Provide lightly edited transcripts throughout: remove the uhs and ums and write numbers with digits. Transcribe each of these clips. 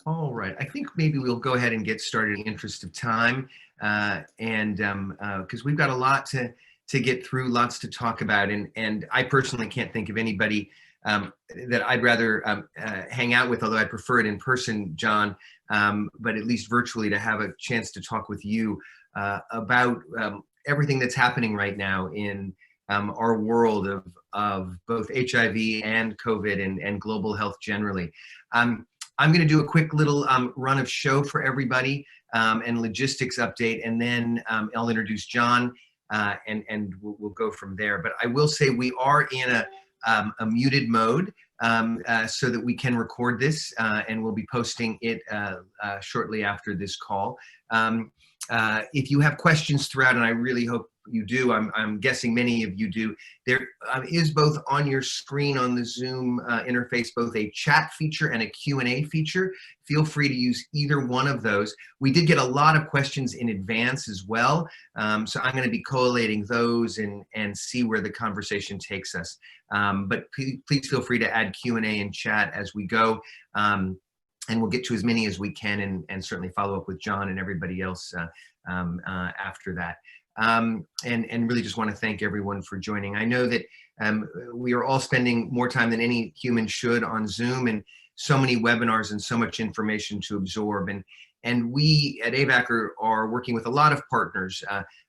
All right, I think maybe we'll go ahead and get started in the interest of time, because we've got a lot to get through, lots to talk about, and I personally can't think of anybody that I'd rather hang out with, although I prefer it in person, Jon, but at least virtually to have a chance to talk with you about everything that's happening right now in our world of both HIV and COVID and global health generally. I'm going to do a quick little run of show for everybody and logistics update, and then I'll introduce Jon and we'll go from there. But I will say we are in a muted mode so that we can record this, and we'll be posting it shortly after this call. If you have questions throughout, and I really hope you do, I'm guessing many of you do, there is both on your screen on the Zoom interface, both a chat feature and a Q&A feature. Feel free to use either one of those. We did get a lot of questions in advance as well, so I'm going to be collating those and see where the conversation takes us. But please feel free to add Q&A and chat as we go. And we'll get to as many as we can and certainly follow up with Jon and everybody else after that. And really just want to thank everyone for joining. I know that we are all spending more time than any human should on Zoom, and so many webinars and so much information to absorb. And we at AVAC are working with a lot of partners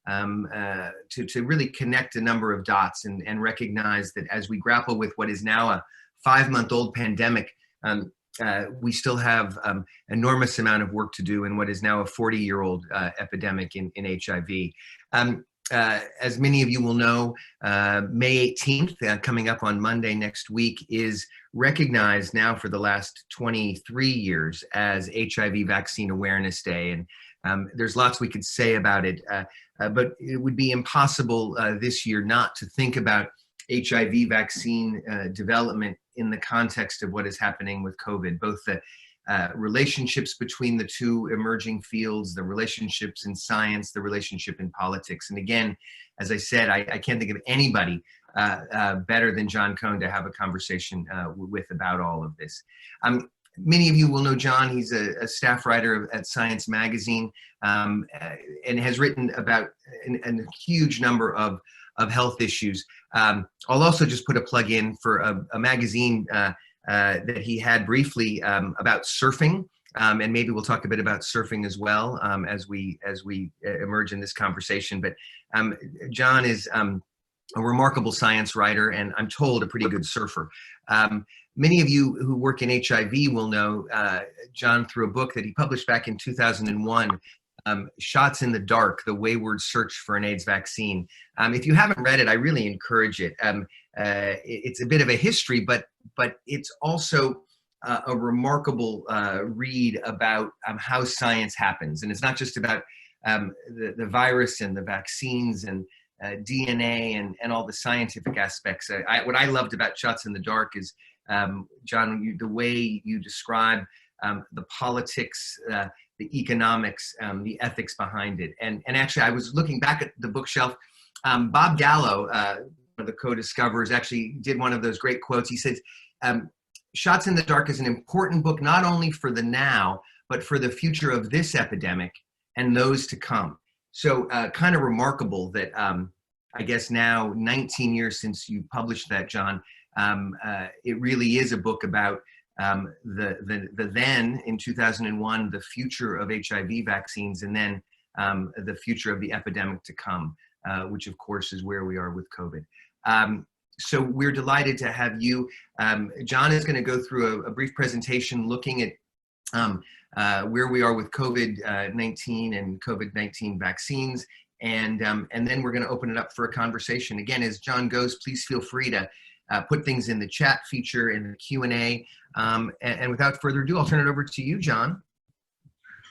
to really connect a number of dots and recognize that as we grapple with what is now a 5-month-old pandemic, we still have enormous amount of work to do in what is now a 40-year-old epidemic in HIV. As many of you will know, May 18th, coming up on Monday next week, is recognized now for the last 23 years as HIV Vaccine Awareness Day. And there's lots we could say about it, but it would be impossible this year not to think about HIV vaccine development in the context of what is happening with COVID, both the relationships between the two emerging fields, the relationships in science, the relationship in politics. And again, as I said, I can't think of anybody better than Jon Cohen to have a conversation with about all of this. Many of you will know Jon. He's a staff writer at Science Magazine and has written about a huge number of health issues. I'll also just put a plug in for a magazine that he had briefly about surfing, and maybe we'll talk a bit about surfing as well as we emerge in this conversation. But Jon is a remarkable science writer, and I'm told a pretty good surfer. Many of you who work in HIV will know Jon through a book that he published back in 2001, Shots in the Dark, The Wayward Search for an AIDS Vaccine. If you haven't read it, I really encourage it. It's a bit of a history, but it's also a remarkable read about how science happens. And it's not just about the virus and the vaccines and DNA and all the scientific aspects. What I loved about Shots in the Dark is, Jon, the way you describe the politics, the economics, the ethics behind it. And actually, I was looking back at the bookshelf. Bob Gallo, one of the co-discoverers, actually did one of those great quotes. He says, Shots in the Dark is an important book, not only for the now, but for the future of this epidemic and those to come. So kind of remarkable that I guess now 19 years since you published that, Jon, it really is a book about the then in 2001, the future of HIV vaccines, and then the future of the epidemic to come, which of course is where we are with COVID. So we're delighted to have you. Jon is going to go through a brief presentation looking at where we are with COVID-19 and COVID-19 vaccines, and then we're going to open it up for a conversation. Again, as Jon goes, please feel free to put things in the chat feature and the Q&A. And without further ado, I'll turn it over to you, Jon.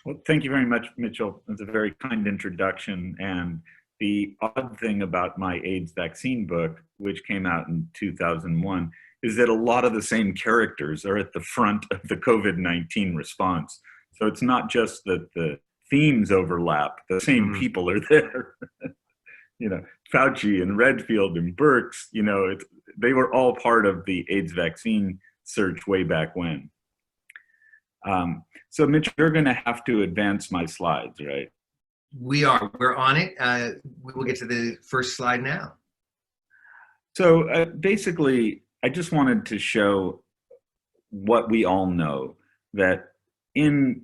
Well, thank you very much, Mitchell. It's a very kind introduction. And the odd thing about my AIDS vaccine book, which came out in 2001, is that a lot of the same characters are at the front of the COVID-19 response. So it's not just that the themes overlap, the same people are there. You know, Fauci and Redfield and Birx, you know, they were all part of the AIDS vaccine search way back when. So Mitch, you're going to have to advance my slides, right? We're on it. We will get to the first slide now. So basically, I just wanted to show what we all know, that in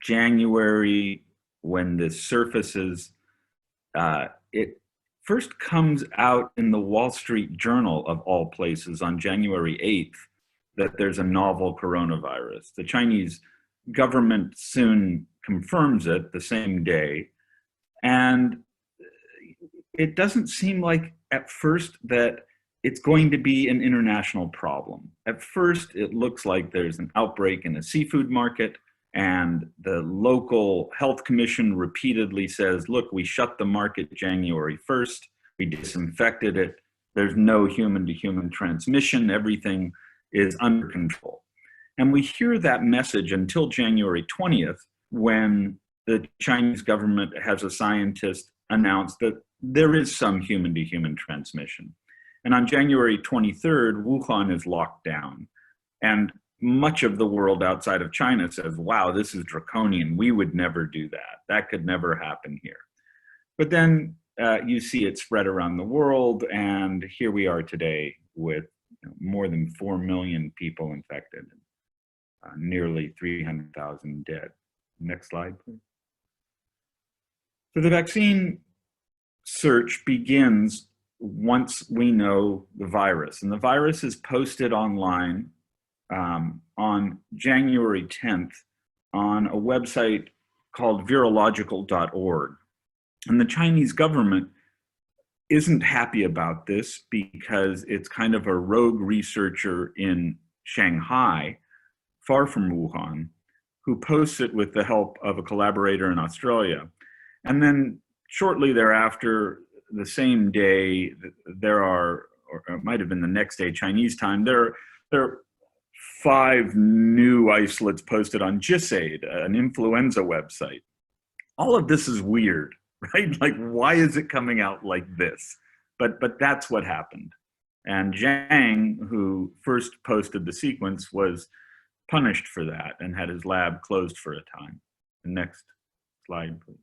January, when this surfaces, it first comes out in the Wall Street Journal, of all places, on January 8th, that there's a novel coronavirus. The Chinese government soon confirms it the same day. And it doesn't seem like at first that it's going to be an international problem. At first, it looks like there's an outbreak in a seafood market, and the local health commission repeatedly says, look, we shut the market January 1st, we disinfected it, there's no human-to-human transmission, everything is under control. And we hear that message until January 20th, when the Chinese government has a scientist announce that there is some human-to-human transmission. And on January 23rd, Wuhan is locked down. And much of the world outside of China says, wow, this is draconian. We would never do that. That could never happen here. But then you see it spread around the world. And here we are today with more than 4 million people infected, nearly 300,000 dead. Next slide, please. So the vaccine search begins once we know the virus. And the virus is posted online on January 10th on a website called virological.org. And the Chinese government isn't happy about this because it's kind of a rogue researcher in Shanghai, far from Wuhan, who posts it with the help of a collaborator in Australia. And then shortly thereafter, the same day, there are, or it might have been the next day, Chinese time, there are 5 new isolates posted on GISAID, an influenza website. All of this is weird, right? Like, why is it coming out like this? But that's what happened. And Zhang, who first posted the sequence, was punished for that and had his lab closed for a time. The next slide, please.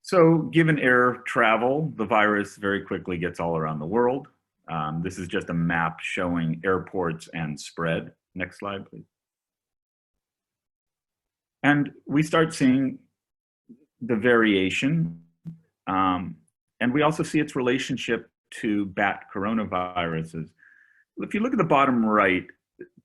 So given air travel, the virus very quickly gets all around the world. This is just a map showing airports and spread. Next slide, please. And we start seeing the variation. And we also see its relationship to bat coronaviruses. If you look at the bottom right,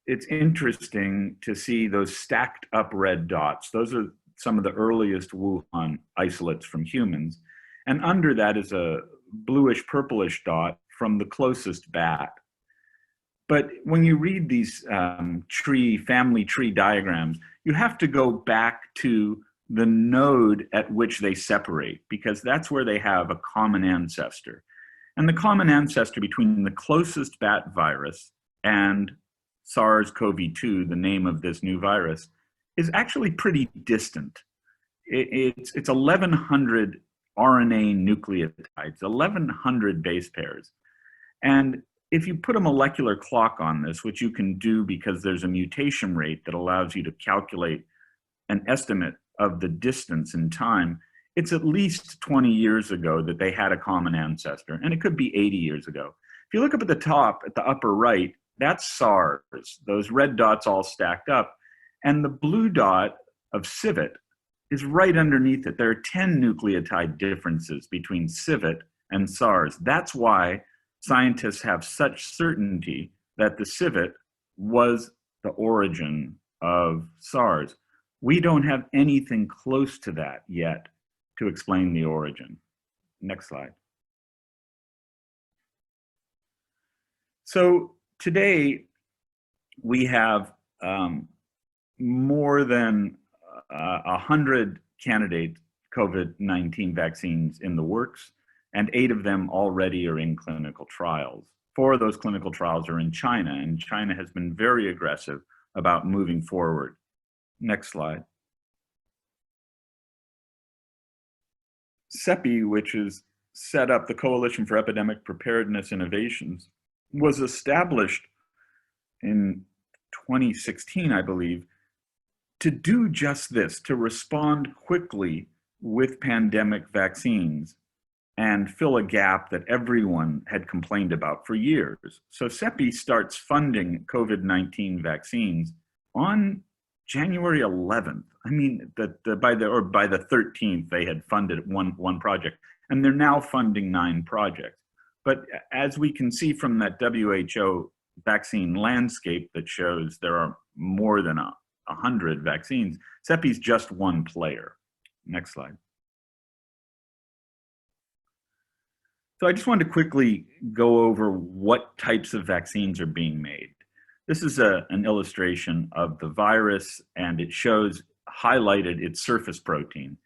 it's interesting to see those stacked up red dots. Those are some of the earliest Wuhan isolates from humans. And under that is a bluish purplish dot from the closest bat. But when you read these family tree diagrams, you have to go back to the node at which they separate, because that's where they have a common ancestor. And the common ancestor between the closest bat virus and SARS-CoV-2, the name of this new virus, is actually pretty distant. It's 1,100 RNA nucleotides, 1,100 base pairs. And if you put a molecular clock on this, which you can do because there's a mutation rate that allows you to calculate an estimate of the distance in time, it's at least 20 years ago that they had a common ancestor, and it could be 80 years ago. If you look up at the top, at the upper right, that's SARS, those red dots all stacked up. And the blue dot of civet is right underneath it. There are 10 nucleotide differences between civet and SARS. That's why scientists have such certainty that the civet was the origin of SARS. We don't have anything close to that yet to explain the origin. Next slide. So today we have more than 100 candidate COVID-19 vaccines in the works, and 8 of them already are in clinical trials. 4 of those clinical trials are in China, and China has been very aggressive about moving forward. Next slide. CEPI, which is set up, the Coalition for Epidemic Preparedness Innovations, was established in 2016, I believe, to do just this, to respond quickly with pandemic vaccines and fill a gap that everyone had complained about for years. So CEPI starts funding COVID-19 vaccines on January 11th. I mean, by the 13th, they had funded one project, and they're now funding 9 projects. But as we can see from that WHO vaccine landscape that shows there are more than 100 vaccines, CEPI's just one player. Next slide. So I just wanted to quickly go over what types of vaccines are being made. This is an illustration of the virus, and it shows highlighted its surface protein.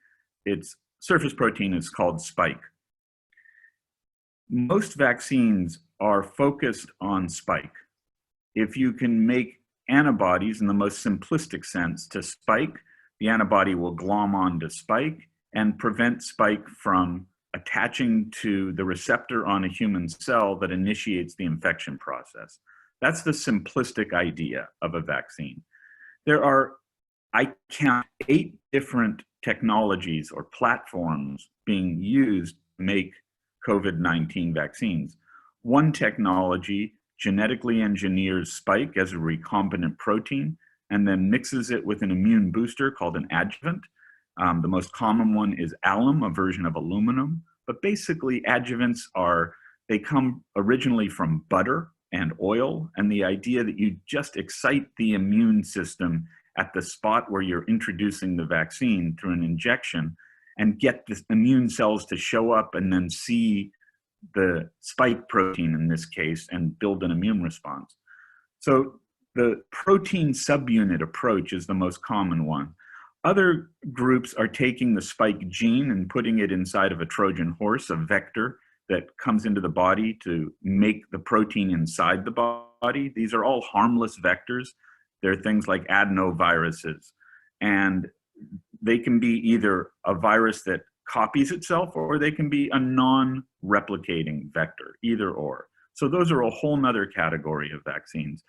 Its surface protein is called spike. Most vaccines are focused on spike. If you can make antibodies in the most simplistic sense to spike, the antibody will glom onto spike and prevent spike from attaching to the receptor on a human cell that initiates the infection process. That's the simplistic idea of a vaccine. There are, I count, 8 different technologies or platforms being used to make COVID-19 vaccines. One technology genetically engineers spike as a recombinant protein and then mixes it with an immune booster called an adjuvant. The most common one is alum, a version of aluminum. But basically, adjuvants they come originally from butter and oil, and the idea that you just excite the immune system at the spot where you're introducing the vaccine through an injection and get the immune cells to show up and then see the spike protein in this case and build an immune response. So the protein subunit approach is the most common one. Other groups are taking the spike gene and putting it inside of a Trojan horse, a vector that comes into the body to make the protein inside the body. These are all harmless vectors. They're things like adenoviruses. And they can be either a virus that copies itself or they can be a non-replicating vector, either or. So those are a whole nother category of vaccines.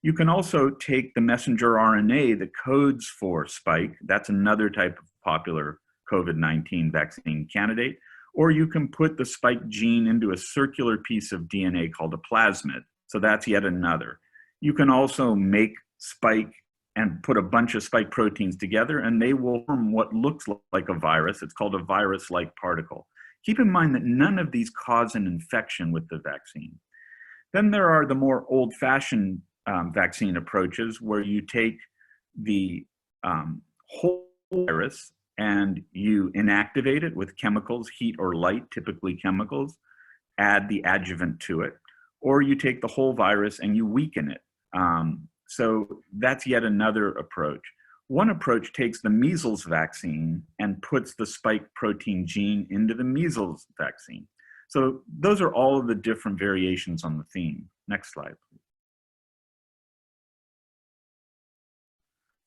You can also take the messenger RNA that codes for spike. That's another type of popular COVID-19 vaccine candidate. Or you can put the spike gene into a circular piece of DNA called a plasmid. So that's yet another. You can also make spike and put a bunch of spike proteins together, and they will form what looks like a virus. It's called a virus-like particle. Keep in mind that none of these cause an infection with the vaccine. Then there are the more old-fashioned vaccine approaches where you take the whole virus and you inactivate it with chemicals, heat or light, typically chemicals, add the adjuvant to it, or you take the whole virus and you weaken it. So that's yet another approach. One approach takes the measles vaccine and puts the spike protein gene into the measles vaccine. So those are all of the different variations on the theme. Next slide, please.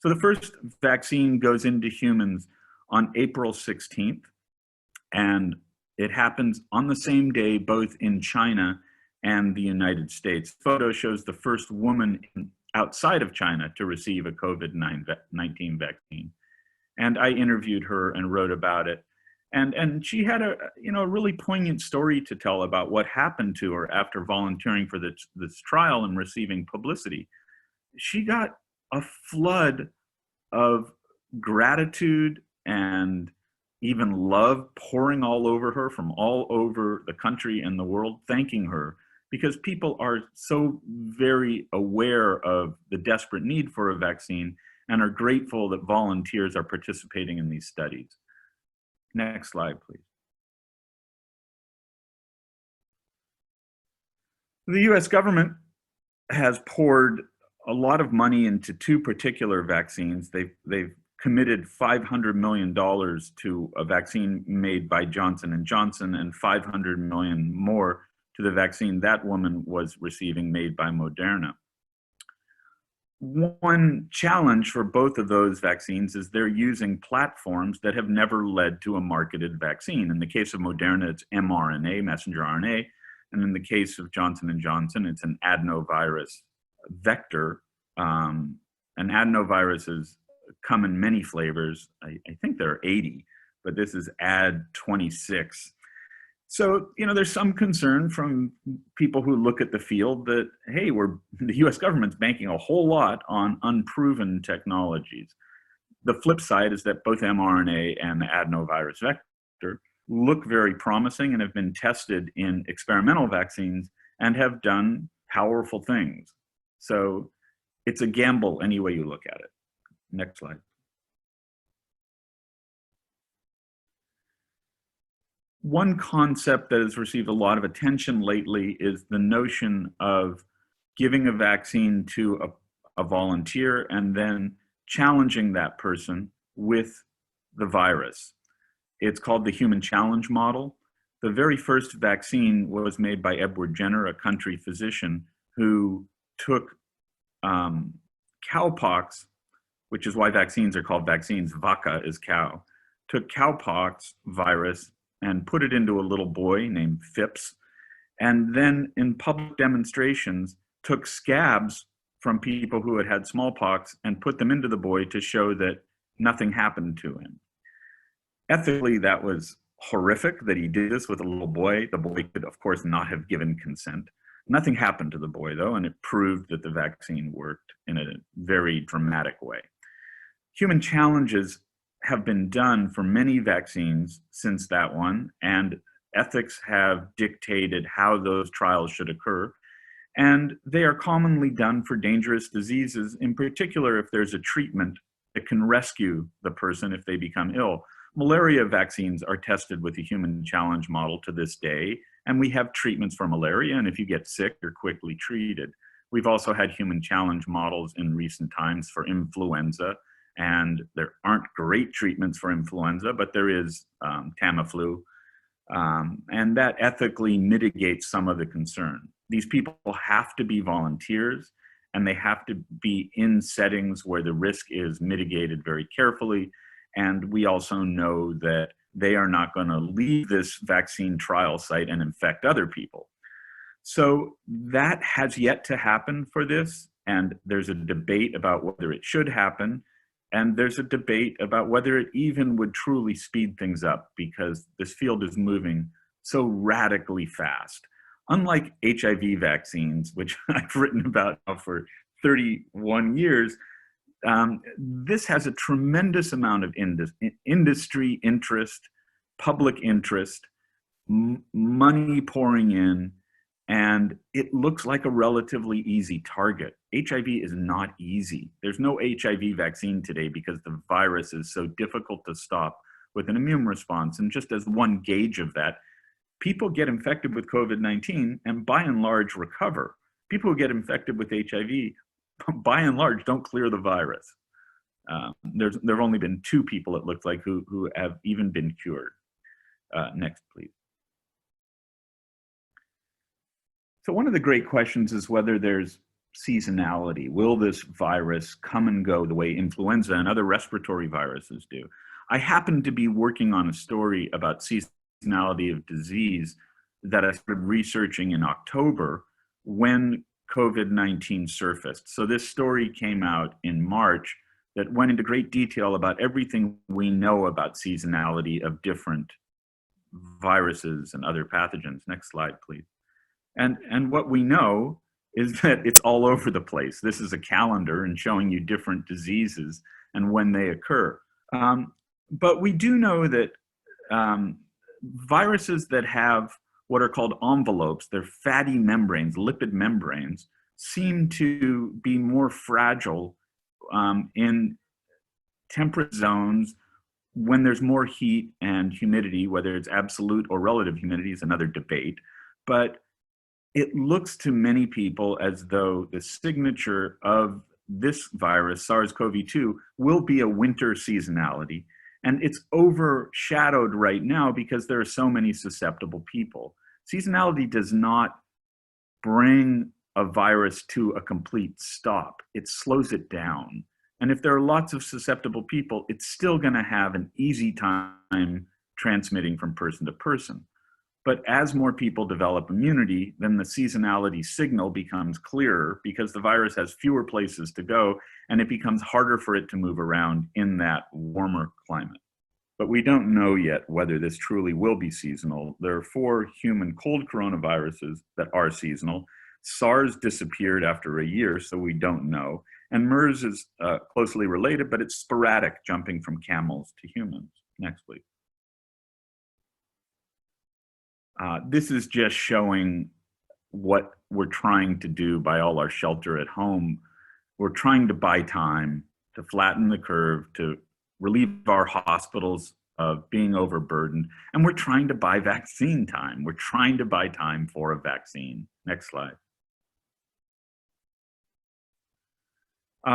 So the first vaccine goes into humans on April 16th, and it happens on the same day both in China and the United States. Photo shows the first woman outside of China to receive a COVID-19 vaccine. And I interviewed her and wrote about it. And she had a really poignant story to tell about what happened to her after volunteering for this trial and receiving publicity. She got a flood of gratitude and even love pouring all over her from all over the country and the world, thanking her, because people are so very aware of the desperate need for a vaccine and are grateful that volunteers are participating in these studies. Next slide, please. The US government has poured a lot of money into 2 particular vaccines. They've committed $500 million to a vaccine made by Johnson & Johnson and $500 million more to the vaccine that woman was receiving made by Moderna. One challenge for both of those vaccines is they're using platforms that have never led to a marketed vaccine. In the case of Moderna, it's mRNA, messenger RNA. And in the case of Johnson & Johnson, it's an adenovirus vector and adenoviruses come in many flavors. I think there are 80, but this is ad 26. So, there's some concern from people who look at the field that, hey, the US government's banking a whole lot on unproven technologies. The flip side is that both mRNA and the adenovirus vector look very promising and have been tested in experimental vaccines and have done powerful things. So it's a gamble any way you look at it. Next slide. One concept that has received a lot of attention lately is the notion of giving a vaccine to a volunteer and then challenging that person with the virus. It's called the human challenge model. The very first vaccine was made by Edward Jenner, a country physician, who took cowpox, which is why vaccines are called vaccines. Vacca is cow. Took cowpox virus and put it into a little boy named Phipps, and then in public demonstrations took scabs from people who had had smallpox and put them into the boy to show that nothing happened to him. Ethically, that was horrific that he did this with a little boy. The boy could, of course, not have given consent. Nothing happened to the boy, though, and it proved that the vaccine worked in a very dramatic way. Human challenges have been done for many vaccines since that one, and ethics have dictated how those trials should occur. And they are commonly done for dangerous diseases, in particular if there's a treatment that can rescue the person if they become ill. Malaria vaccines are tested with the human challenge model to this day, and we have treatments for malaria, and if you get sick, you're quickly treated. We've also had human challenge models in recent times for influenza, and there aren't great treatments for influenza, but there is Tamiflu, and that ethically mitigates some of the concern. These people have to be volunteers, and they have to be in settings where the risk is mitigated very carefully. And we also know that they are not going to leave this vaccine trial site and infect other people. So that has yet to happen for this, and there's a debate about whether it should happen. And there's a debate about whether it even would truly speed things up, because this field is moving so radically fast. Unlike HIV vaccines, which I've written about now for 31 years, this has a tremendous amount of industry interest, public interest, money pouring in, and it looks like a relatively easy target. HIV is not easy. There's no HIV vaccine today because the virus is so difficult to stop with an immune response. And just as one gauge of that, people get infected with COVID-19 and by and large recover. People who get infected with HIV, by and large, don't clear the virus. There have only been 2 people, it looks like, who have even been cured. Next, please. So one of the great questions is whether there's seasonality. Will this virus come and go the way influenza and other respiratory viruses do? I happen to be working on a story about seasonality of disease that I started researching in October when COVID-19 surfaced. So this story came out in March that went into great detail about everything we know about seasonality of different viruses and other pathogens. Next slide, please. And what we know is that it's all over the place. This is a calendar and showing you different diseases and when they occur. But we do know that viruses that have what are called envelopes, they're fatty membranes, lipid membranes, seem to be more fragile in temperate zones when there's more heat and humidity. Whether it's absolute or relative humidity is another debate. But it looks to many people as though the signature of this virus, SARS-CoV-2, will be a winter seasonality. And it's overshadowed right now because there are so many susceptible people. Seasonality does not bring a virus to a complete stop. It slows it down. And if there are lots of susceptible people, it's still going to have an easy time transmitting from person to person. But as more people develop immunity, then the seasonality signal becomes clearer because the virus has fewer places to go, and it becomes harder for it to move around in that warmer climate. But we don't know yet whether this truly will be seasonal. There are 4 human cold coronaviruses that are seasonal. SARS disappeared after a year, so we don't know. And MERS is closely related, but it's sporadic, jumping from camels to humans. Next, please. This is just showing what we're trying to do by all our shelter at home. We're trying to buy time, to flatten the curve, to relieve our hospitals of being overburdened, and we're trying to buy vaccine time. We're trying to buy time for a vaccine. Next slide.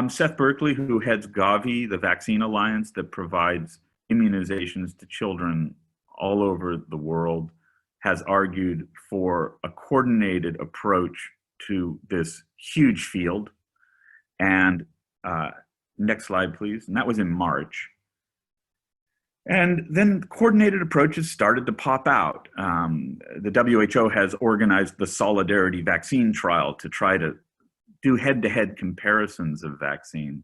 Seth Berkley, who heads Gavi, the vaccine alliance that provides immunizations to children all over the world, has argued for a coordinated approach to this huge field. And next slide, please. And that was in March. And then coordinated approaches started to pop out. The WHO has organized the Solidarity Vaccine Trial to try to do head-to-head comparisons of vaccines.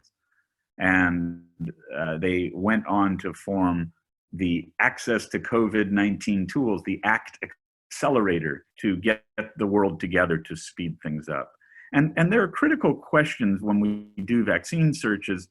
And they went on to form the Access to COVID-19 Tools, the ACT Accelerator, to get the world together to speed things up. And there are critical questions when we do vaccine searches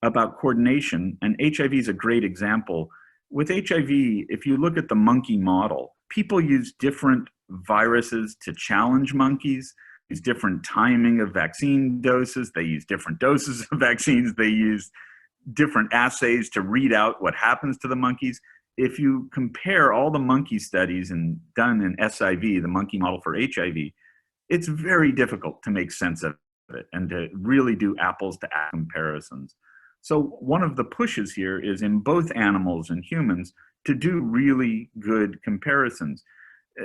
about coordination, and HIV is a great example. With HIV, if you look at the monkey model, people use different viruses to challenge monkeys, use different timing of vaccine doses, they use different doses of vaccines, they use different assays to read out what happens to the monkeys. If you compare all the monkey studies done in SIV, the monkey model for HIV, it's very difficult to make sense of it and to really do apples to apples comparisons. So one of the pushes here is in both animals and humans to do really good comparisons.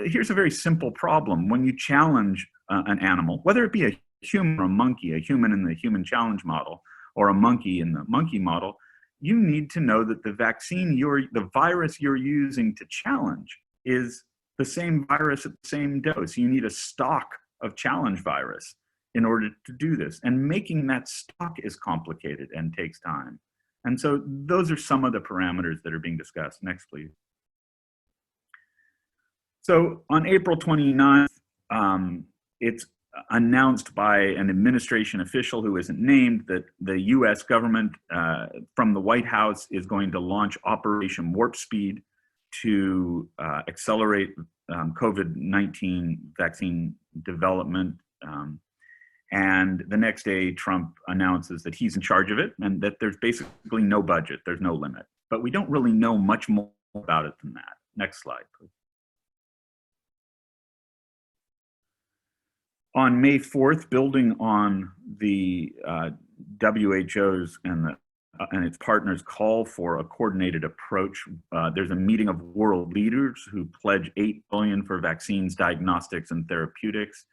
Here's a very simple problem. When you challenge an animal, whether it be a human or a monkey, a human in the human challenge model, or a monkey in the monkey model, you need to know that the the virus you're using to challenge is the same virus at the same dose. You need a stock of challenge virus in order to do this. And making that stock is complicated and takes time. And so those are some of the parameters that are being discussed. Next, please. So on April 29th, it's announced by an administration official who isn't named that the US government from the White House is going to launch Operation Warp Speed to accelerate COVID-19 vaccine development. And the next day, Trump announces that he's in charge of it and that there's basically no budget, there's no limit. But we don't really know much more about it than that. Next slide, please. On May 4th, building on the WHO's and its partners' call for a coordinated approach, there's a meeting of world leaders who pledge $8 billion for vaccines, diagnostics, and therapeutics.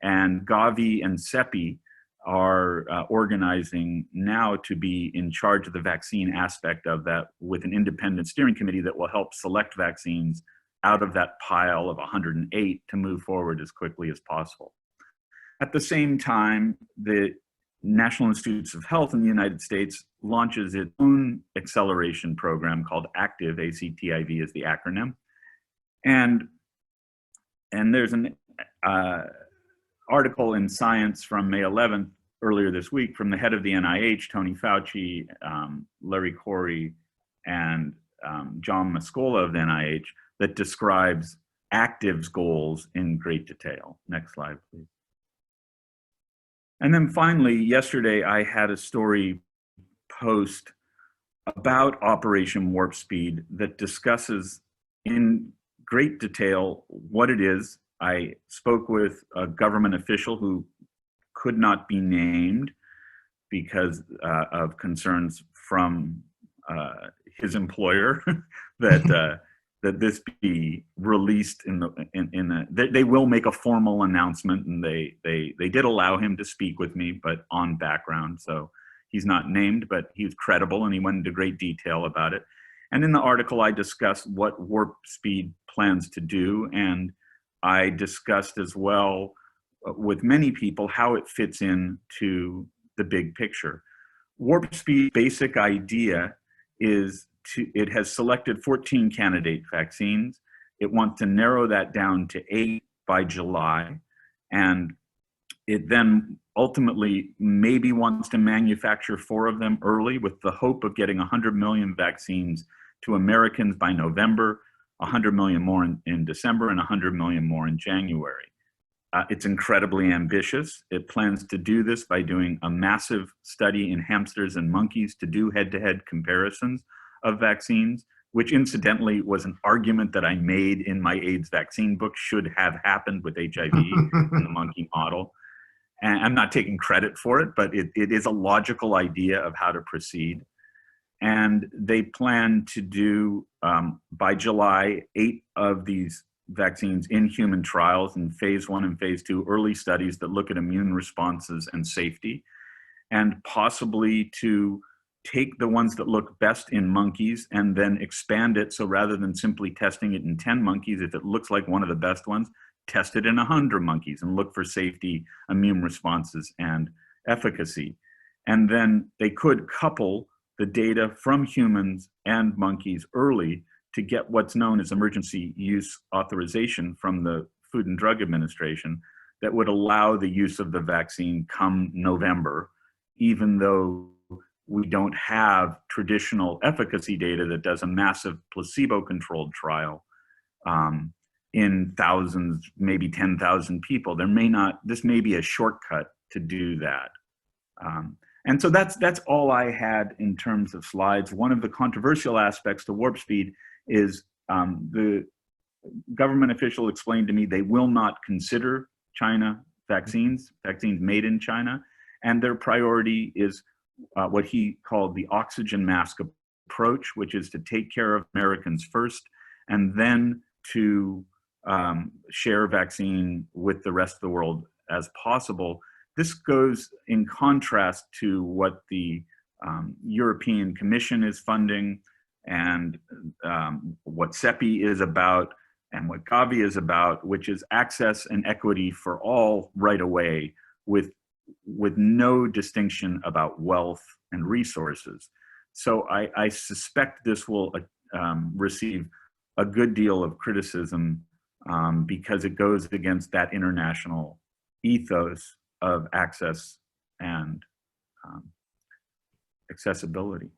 And Gavi and CEPI are organizing now to be in charge of the vaccine aspect of that with an independent steering committee that will help select vaccines out of that pile of 108 to move forward as quickly as possible. At the same time, the National Institutes of Health in the United States launches its own acceleration program called ACTIV, A-C-T-I-V is the acronym. And there's an article in Science from May 11th, earlier this week, from the head of the NIH, Tony Fauci, Larry Corey, and John Mascola of the NIH, that describes ACTIV's goals in great detail. Next slide, please. And then finally, yesterday, I had a story post about Operation Warp Speed that discusses in great detail what it is. I spoke with a government official who could not be named because of concerns from his employer that this be released they will make a formal announcement, and they did allow him to speak with me, but on background. So he's not named, but he's credible, and he went into great detail about it. And in the article, I discuss what Warp Speed plans to do, and I discussed as well with many people how it fits in to the big picture. Warp Speed's basic idea is it has selected 14 candidate vaccines. It wants to narrow that down to 8 by July, and it then ultimately maybe wants to manufacture 4 of them early with the hope of getting 100 million vaccines to Americans by November, 100 million more in December, and 100 million more in January. It's incredibly ambitious. It plans to do this by doing a massive study in hamsters and monkeys to do head-to-head comparisons of vaccines, which incidentally was an argument that I made in my AIDS vaccine book should have happened with HIV in the monkey model. And I'm not taking credit for it, but it is a logical idea of how to proceed. And they plan to do, by July, 8 of these vaccines in human trials in phase 1 and phase 2, early studies that look at immune responses and safety, and possibly to take the ones that look best in monkeys and then expand it. So rather than simply testing it in 10 monkeys, if it looks like one of the best ones, test it in 100 monkeys and look for safety, immune responses, and efficacy. And then they could couple the data from humans and monkeys early to get what's known as emergency use authorization from the Food and Drug Administration that would allow the use of the vaccine come November, even though we don't have traditional efficacy data that does a massive placebo-controlled trial in thousands, maybe 10,000 people. This may be a shortcut to do that. And so that's all I had in terms of slides. One of the controversial aspects to Warp Speed is the government official explained to me they will not consider China vaccines made in China, and their priority is what he called the oxygen mask approach, which is to take care of Americans first, and then to share vaccine with the rest of the world as possible. This goes in contrast to what the European Commission is funding, and what CEPI is about, and what Gavi is about, which is access and equity for all right away, with no distinction about wealth and resources. So I suspect this will receive a good deal of criticism because it goes against that international ethos of access and accessibility.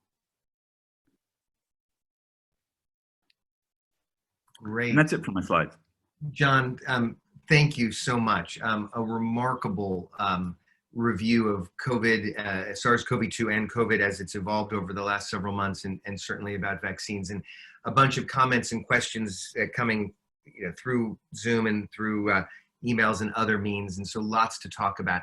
Great. And that's it for my slides. Jon, thank you so much. A remarkable review of COVID, SARS-CoV-2 and COVID as it's evolved over the last several months, and certainly about vaccines, and a bunch of comments and questions coming through Zoom and through emails and other means, and so lots to talk about.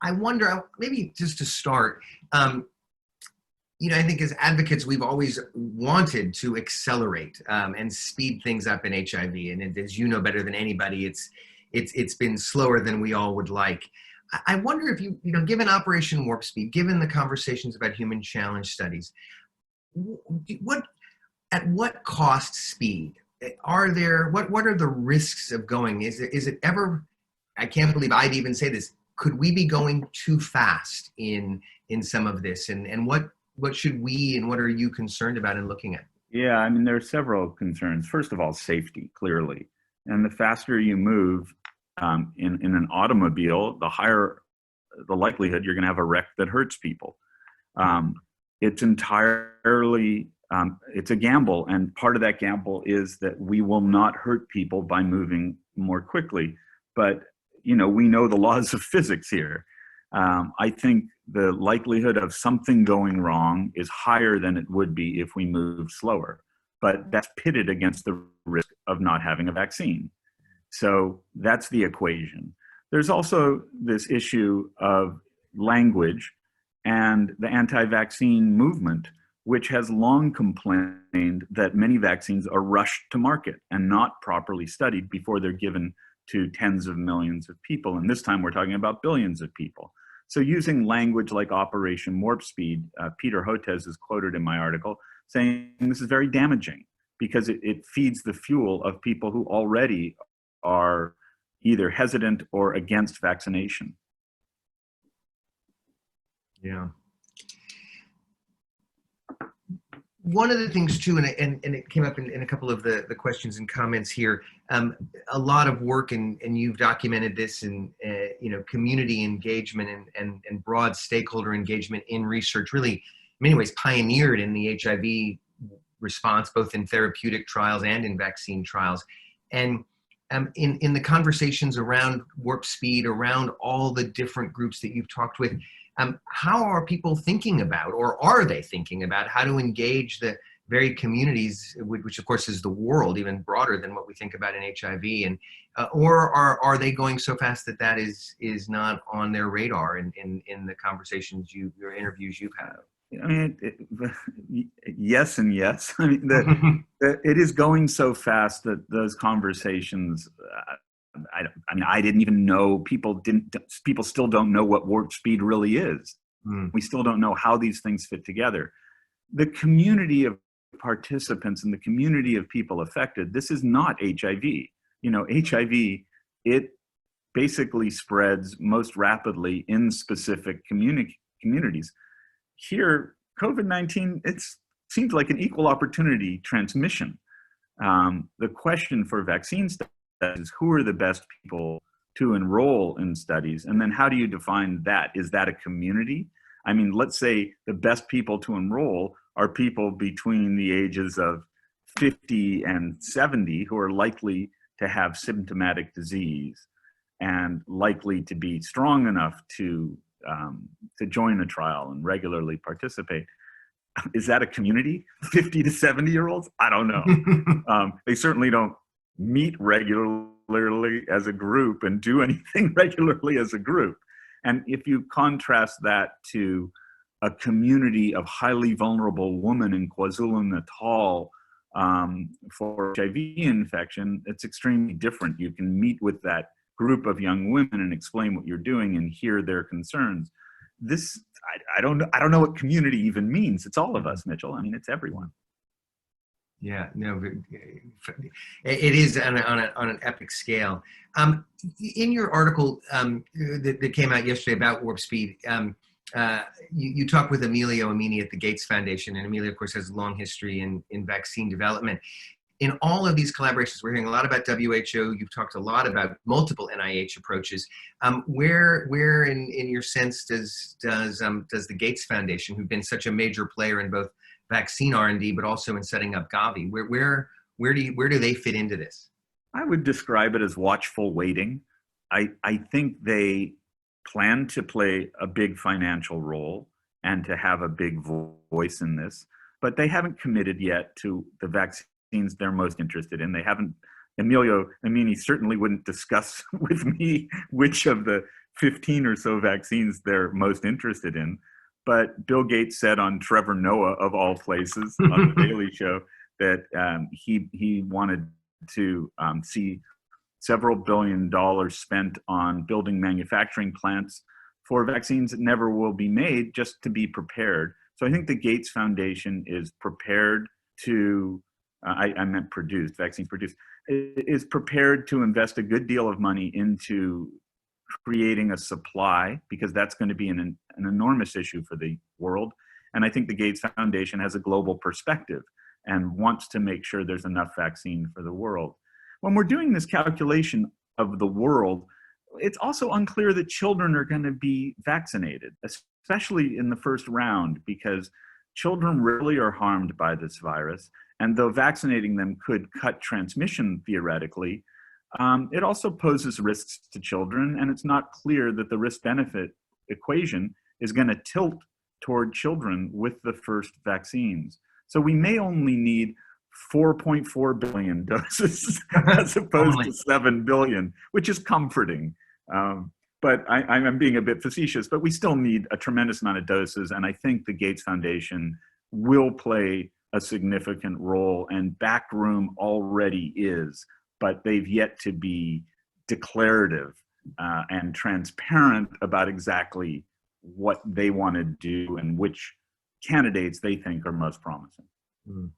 I wonder, maybe just to start, I think as advocates, we've always wanted to accelerate and speed things up in HIV. And as you know better than anybody, it's been slower than we all would like. I wonder if given Operation Warp Speed, given the conversations about human challenge studies, at what cost speed what are the risks of going? Is it ever? I can't believe I'd even say this. Could we be going too fast in some of this? And what should we and what are you concerned about in looking at? Yeah, I mean, there are several concerns. First of all, safety, clearly. And the faster you move in an automobile, the higher the likelihood you're going to have a wreck that hurts people. It's entirely, it's a gamble. And part of that gamble is that we will not hurt people by moving more quickly. But, we know the laws of physics here. I think the likelihood of something going wrong is higher than it would be if we moved slower, but that's pitted against the risk of not having a vaccine. So that's the equation. There's also this issue of language and the anti-vaccine movement, which has long complained that many vaccines are rushed to market and not properly studied before they're given to tens of millions of people. And this time we're talking about billions of people. So using language like Operation Warp Speed, Peter Hotez is quoted in my article, saying this is very damaging because it feeds the fuel of people who already are either hesitant or against vaccination. Yeah. One of the things too, and it came up in a couple of the questions and comments here, a lot of work, and you've documented this in community engagement and broad stakeholder engagement in research, really in many ways pioneered in the HIV response, both in therapeutic trials and in vaccine trials. And in the conversations around Warp Speed, around all the different groups that you've talked with, how are people thinking about, or are they thinking about, how to engage the very communities, which of course is the world, even broader than what we think about in HIV, and or are they going so fast that is not on their radar in the conversations your interviews you've had? I mean, yes and yes. I mean, it is going so fast that those conversations. I didn't even know, people still don't know what Warp Speed really is. We still don't know how these things fit together. The community of participants and the community of people affected, this is not HIV. HIV, it basically spreads most rapidly in specific communities. Here, COVID-19, it seems like an equal opportunity transmission. The question for vaccine studies is, who are the best people to enroll in studies? And then how do you define that? Is that a community? I mean, let's say the best people to enroll are people between the ages of 50 and 70 who are likely to have symptomatic disease and likely to be strong enough to join a trial and regularly participate. Is that a community? 50 to 70-year-olds? I don't know. They certainly don't meet regularly as a group and do anything regularly as a group. And if you contrast that to a community of highly vulnerable women in KwaZulu-Natal for HIV infection, it's extremely different. You can meet with that group of young women and explain what you're doing and hear their concerns. I don't know what community even means. It's all of us, Mitchell. I mean, it's everyone. Yeah, no, it is on an epic scale. In your article that came out yesterday about Warp Speed, you talked with Emilio Amini at the Gates Foundation, and Emilio, of course, has a long history in vaccine development. In all of these collaborations, we're hearing a lot about WHO. You've talked a lot about multiple NIH approaches. Where in your sense does the Gates Foundation, who've been such a major player in both vaccine R&D, but also in setting up Gavi, where do they fit into this? I would describe it as watchful waiting. I think they plan to play a big financial role and to have a big voice in this, but they haven't committed yet to the vaccines they're most interested in. They haven't. Emilio Amini certainly wouldn't discuss with me which of the 15 or so vaccines they're most interested in. But Bill Gates said on Trevor Noah, of all places, on the Daily Show, that he wanted to see several $1 billion spent on building manufacturing plants for vaccines that never will be made, just to be prepared. So I think the Gates Foundation is prepared to, I meant produced, vaccines produced, is prepared to invest a good deal of money into creating a supply, because that's going to be an enormous issue for the world. And I think the Gates Foundation has a global perspective and wants to make sure there's enough vaccine for the world. When we're doing this calculation of the world, it's also unclear that children are going to be vaccinated, especially in the first round, because children really are harmed by this virus. And though vaccinating them could cut transmission theoretically, it also poses risks to children, and it's not clear that the risk-benefit equation is going to tilt toward children with the first vaccines. So we may only need 4.4 billion doses as opposed to 7 billion, which is comforting. But I'm being a bit facetious, but we still need a tremendous amount of doses, and I think the Gates Foundation will play a significant role, and backroom already is, but they've yet to be declarative and transparent about exactly what they want to do and which candidates they think are most promising. Mm.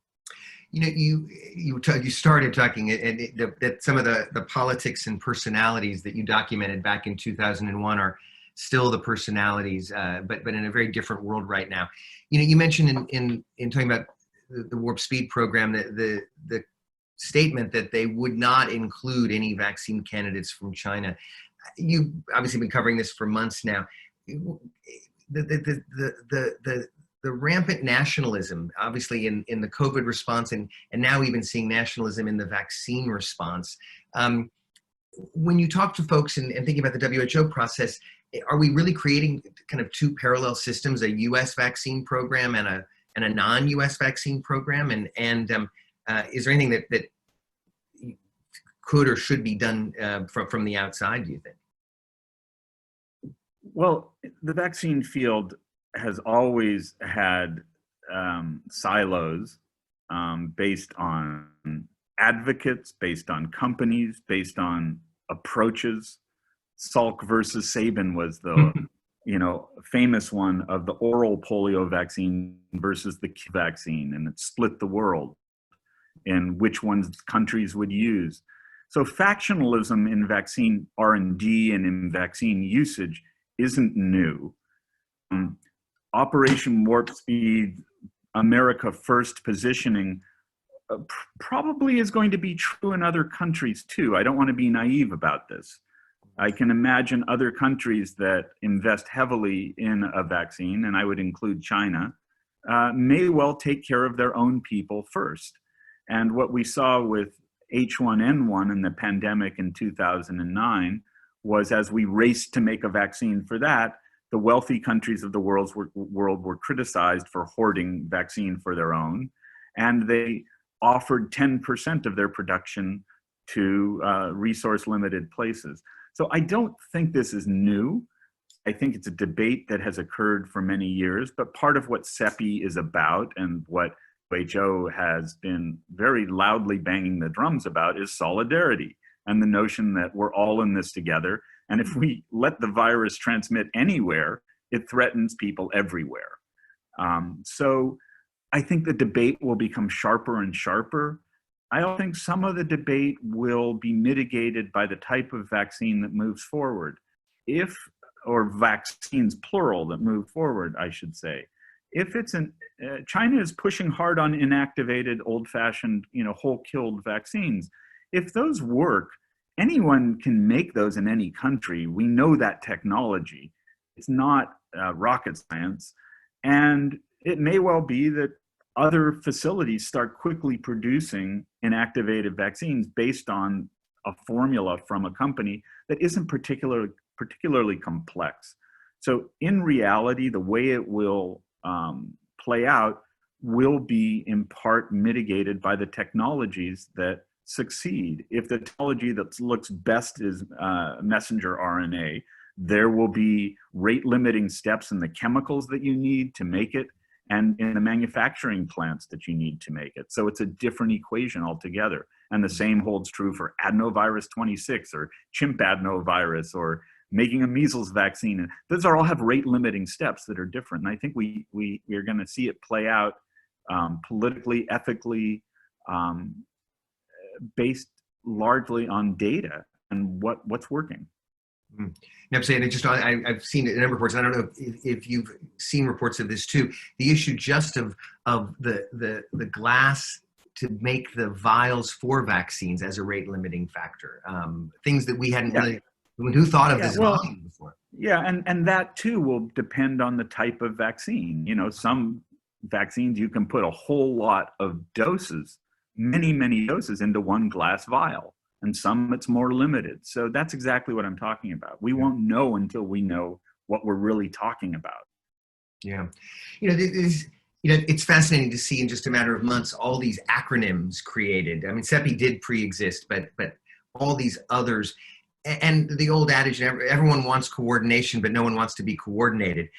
You started talking that some of the politics and personalities that you documented back in 2001 are still the personalities, but in a very different world right now. You mentioned in talking about the Warp Speed program that the statement that they would not include any vaccine candidates from China. You've obviously been covering this for months now. The rampant nationalism, obviously in the COVID response, and now even seeing nationalism in the vaccine response. When you talk to folks and thinking about the WHO process, are we really creating kind of two parallel systems, a U.S. vaccine program and a non-U.S. vaccine program? And is there anything that could or should be done from the outside, do you think? Well, the vaccine field has always had silos based on advocates, based on companies, based on approaches. Salk versus Sabin was the famous one of the oral polio vaccine versus the vaccine, and it split the world in which ones countries would use. So factionalism in vaccine R&D and in vaccine usage isn't new. Operation Warp Speed, America First positioning probably is going to be true in other countries too. I don't want to be naive about this. I can imagine other countries that invest heavily in a vaccine, and I would include China, may well take care of their own people first. And what we saw with H1N1 and the pandemic in 2009 was, as we raced to make a vaccine for that, the wealthy countries of the world were criticized for hoarding vaccine for their own, and they offered 10% of their production to resource-limited places. So I don't think this is new. I think it's a debate that has occurred for many years, but part of what CEPI is about and what WHO has been very loudly banging the drums about is solidarity and the notion that we're all in this together. And if we let the virus transmit anywhere, it threatens people everywhere. So I think the debate will become sharper and sharper. I don't think some of the debate will be mitigated by the type of vaccine that moves forward. Or vaccines, plural, that move forward, I should say. If it's China is pushing hard on inactivated, old-fashioned, whole-killed vaccines. If those work, anyone can make those in any country. We know that technology. It's not rocket science. And it may well be that other facilities start quickly producing inactivated vaccines based on a formula from a company that isn't particularly complex. So in reality, the way it will play out will be in part mitigated by the technologies that succeed. If the technology that looks best is messenger RNA, there will be rate limiting steps in the chemicals that you need to make it and in the manufacturing plants that you need to make it. So it's a different equation altogether. And the same holds true for adenovirus 26 or chimp adenovirus or making a measles vaccine. Those all have rate limiting steps that are different. And I think we're going to see it play out politically, ethically, based largely on data and what's working. Mm. I'm saying it just, I've seen a number of reports. I don't know if you've seen reports of this too. The issue just of the glass to make the vials for vaccines as a rate limiting factor. Things that we hadn't really, who thought of this volume before? Yeah, and that too will depend on the type of vaccine. Some vaccines you can put a whole lot of doses, many doses into one glass vial. And some it's more limited. So that's exactly what I'm talking about. We won't know until we know what we're really talking about. Yeah. It's fascinating to see in just a matter of months, all these acronyms created. I mean, CEPI did pre-exist, but all these others, and the old adage, everyone wants coordination, but no one wants to be coordinated.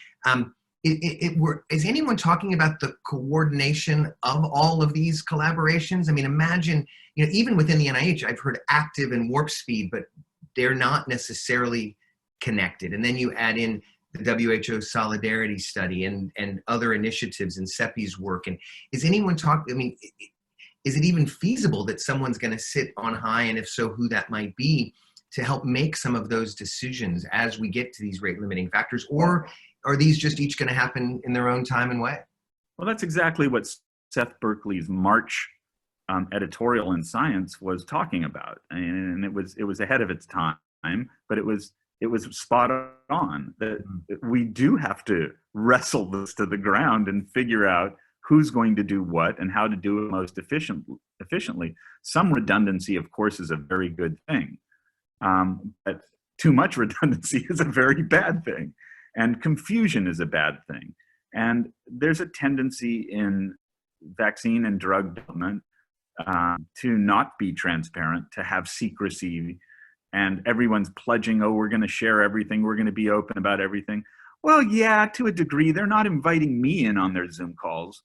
Is anyone talking about the coordination of all of these collaborations? I mean, imagine, even within the NIH, I've heard active and warp speed, but they're not necessarily connected. And then you add in the WHO Solidarity Study and other initiatives and CEPI's work? And is anyone I mean, is it even feasible that someone's going to sit on high, and if so, who that might be, to help make some of those decisions as we get to these rate limiting factors? Or are these just each going to happen in their own time and way? Well, that's exactly what Seth Berkley's March editorial in Science was talking about, and it was ahead of its time, but it was spot on that we do have to wrestle this to the ground and figure out who's going to do what and how to do it most efficiently. Some redundancy, of course, is a very good thing, but too much redundancy is a very bad thing, and confusion is a bad thing. And there's a tendency in vaccine and drug development to not be transparent, to have secrecy, and everyone's pledging, oh, we're going to share everything, we're going to be open about everything. Well, yeah, to a degree. They're not inviting me in on their Zoom calls.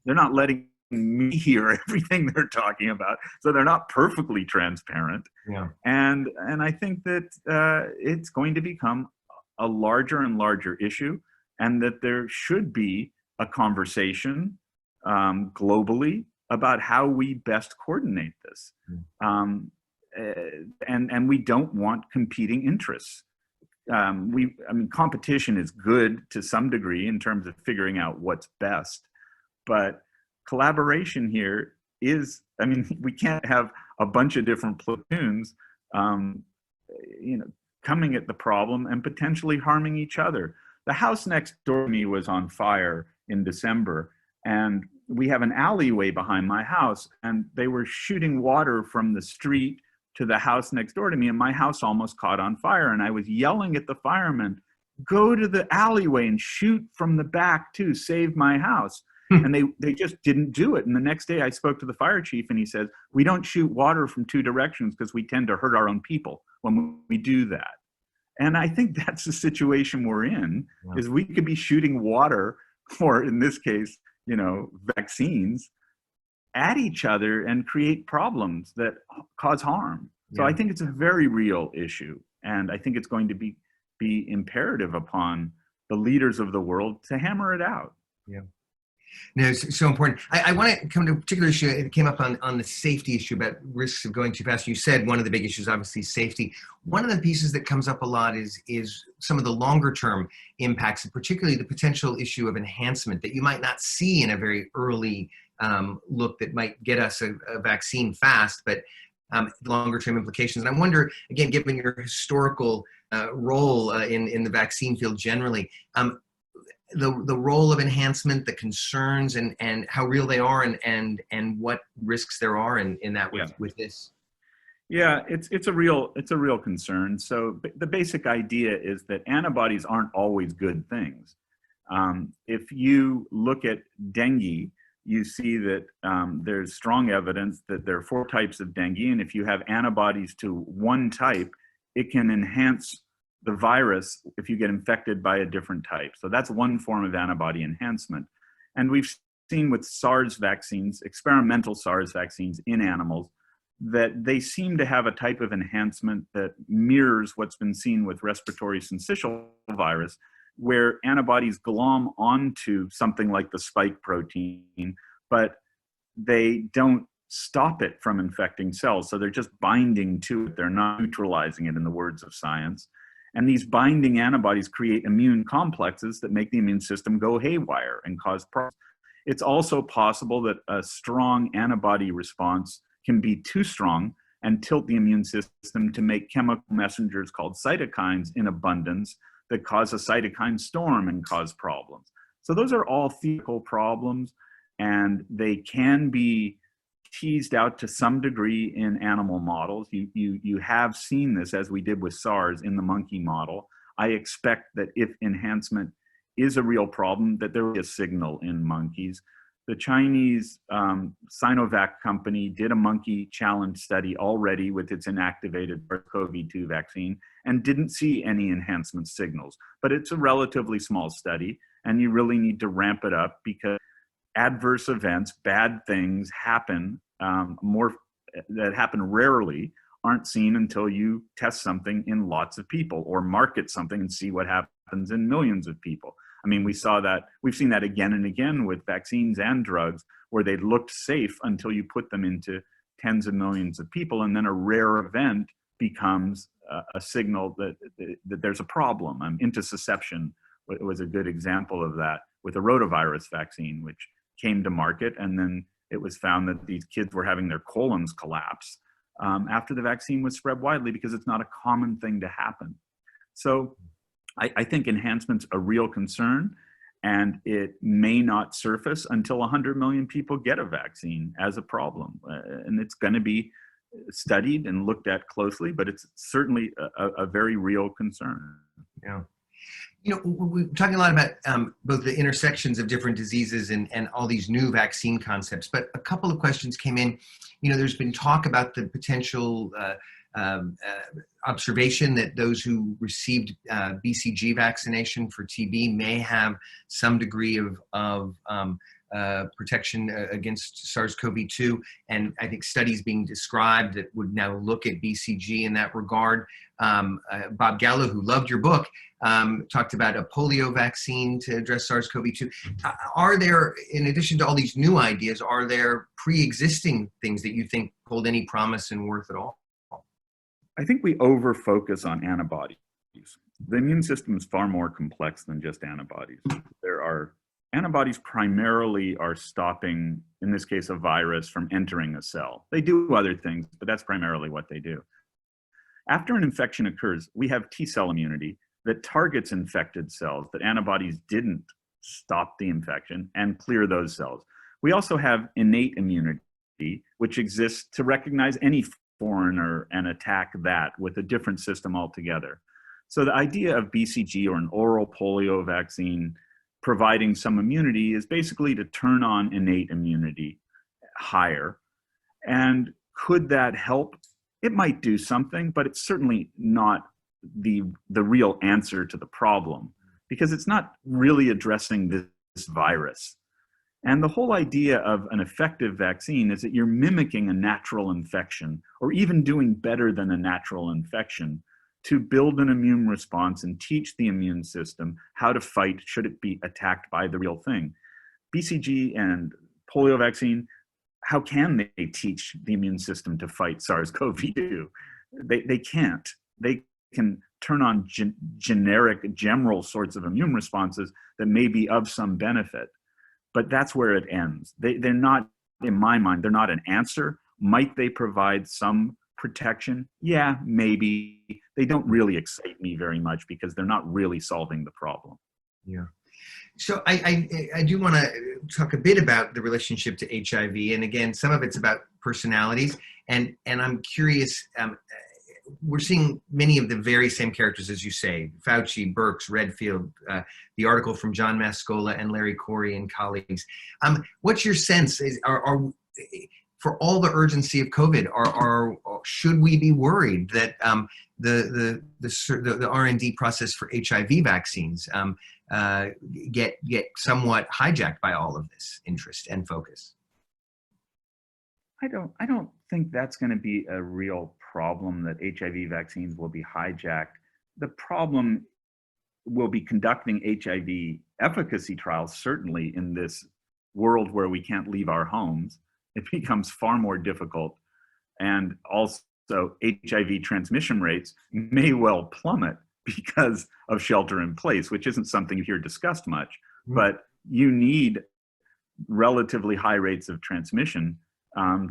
They're not letting me hear everything they're talking about, so they're not perfectly transparent. Yeah. And I think that it's going to become a larger and larger issue, and that there should be a conversation globally about how we best coordinate this. And we don't want competing interests. I mean, competition is good to some degree in terms of figuring out what's best, but collaboration here is, I mean, we can't have a bunch of different platoons, coming at the problem and potentially harming each other. The house next door to me was on fire in December, and we have an alleyway behind my house, and they were shooting water from the street to the house next door to me, and my house almost caught on fire. And I was yelling at the firemen, go to the alleyway and shoot from the back too, save my house. And they just didn't do it. And the next day I spoke to the fire chief, and he said, we don't shoot water from two directions because we tend to hurt our own people when we do that. And I think that's the situation we're in, is we could be shooting water, or in this case, vaccines, at each other and create problems that cause harm. So I think it's a very real issue. And I think it's going to be imperative upon the leaders of the world to hammer it out. Yeah. No, it's so important. I want to come to a particular issue. It came up on the safety issue about risks of going too fast. You said one of the big issues, obviously, is safety. One of the pieces that comes up a lot is some of the longer term impacts, and particularly the potential issue of enhancement that you might not see in a very early look that might get us a vaccine fast, but longer term implications. And I wonder, again, given your historical role in the vaccine field generally, the role of enhancement, the concerns, and how real they are, and what risks there are in that with this. Yeah, it's a real concern. So the basic idea is that antibodies aren't always good things. If you look at dengue, you see that there's strong evidence that there are 4 types of dengue, and if you have antibodies to one type, it can enhance the virus if you get infected by a different type. So that's one form of antibody enhancement. And we've seen with SARS vaccines, experimental SARS vaccines in animals, that they seem to have a type of enhancement that mirrors what's been seen with respiratory syncytial virus, where antibodies glom onto something like the spike protein, but they don't stop it from infecting cells. So they're just binding to it. They're not neutralizing it, in the words of science. And these binding antibodies create immune complexes that make the immune system go haywire and cause problems. It's also possible that a strong antibody response can be too strong and tilt the immune system to make chemical messengers called cytokines in abundance that cause a cytokine storm and cause problems. So those are all theoretical problems, and they can be teased out to some degree in animal models. You have seen this, as we did with SARS, in the monkey model. I expect that if enhancement is a real problem, that there will be a signal in monkeys. The Chinese Sinovac company did a monkey challenge study already with its inactivated SARS-CoV-2 vaccine and didn't see any enhancement signals. But it's a relatively small study, and you really need to ramp it up, because adverse events, bad things happen, that happen rarely, aren't seen until you test something in lots of people or market something and see what happens happens in millions of people. I mean, we've seen that again and again with vaccines and drugs, where they looked safe until you put them into tens of millions of people, and then a rare event becomes a signal that there's a problem. Intussusception was a good example of that with a rotavirus vaccine, which came to market, and then it was found that these kids were having their colons collapse after the vaccine was spread widely, because it's not a common thing to happen. So I think enhancement's a real concern, and it may not surface until 100 million people get a vaccine as a problem. And it's going to be studied and looked at closely, but it's certainly a very real concern. Yeah. You know, we're talking a lot about both the intersections of different diseases and all these new vaccine concepts, but a couple of questions came in. You know, there's been talk about the potential observation that those who received BCG vaccination for TB may have some degree of protection against SARS-CoV-2, and I think studies being described that would now look at BCG in that regard. Bob Gallo, who loved your book, talked about a polio vaccine to address SARS-CoV-2. Are there, in addition to all these new ideas, are there pre-existing things that you think hold any promise and worth at all? I think we over-focus on antibodies. The immune system is far more complex than just antibodies. Antibodies primarily are stopping, in this case, a virus from entering a cell. They do other things, but that's primarily what they do. After an infection occurs, we have T-cell immunity that targets infected cells that antibodies didn't stop the infection and clear those cells. We also have innate immunity, which exists to recognize any foreigner and attack that with a different system altogether. So the idea of BCG, or an oral polio vaccine, providing some immunity is basically to turn on innate immunity higher. And could that help? It might do something, but it's certainly not the real answer to the problem, because it's not really addressing this virus. And the whole idea of an effective vaccine is that you're mimicking a natural infection, or even doing better than a natural infection, to build an immune response and teach the immune system how to fight should it be attacked by the real thing. BCG and polio vaccine, how can they teach the immune system to fight SARS-CoV-2? They can't. They can turn on generic, general sorts of immune responses that may be of some benefit, but that's where it ends. They're not, in my mind, they're not an answer. Might they provide some protection? Yeah, maybe. They don't really excite me very much, because they're not really solving the problem. Yeah. So I do want to talk a bit about the relationship to HIV, and again, some of it's about personalities, and I'm curious. We're seeing many of the very same characters, as you say: Fauci, Birx, Redfield, the article from John Mascola and Larry Corey and colleagues. What's your sense? Are for all the urgency of COVID, should we be worried that the R&D process for HIV vaccines get somewhat hijacked by all of this interest and focus? I don't think that's going to be a real problem, that HIV vaccines will be hijacked. The problem will be conducting HIV efficacy trials, certainly in this world where we can't leave our homes. It becomes far more difficult, and also HIV transmission rates may well plummet because of shelter in place, which isn't something you hear discussed much, but you need relatively high rates of transmission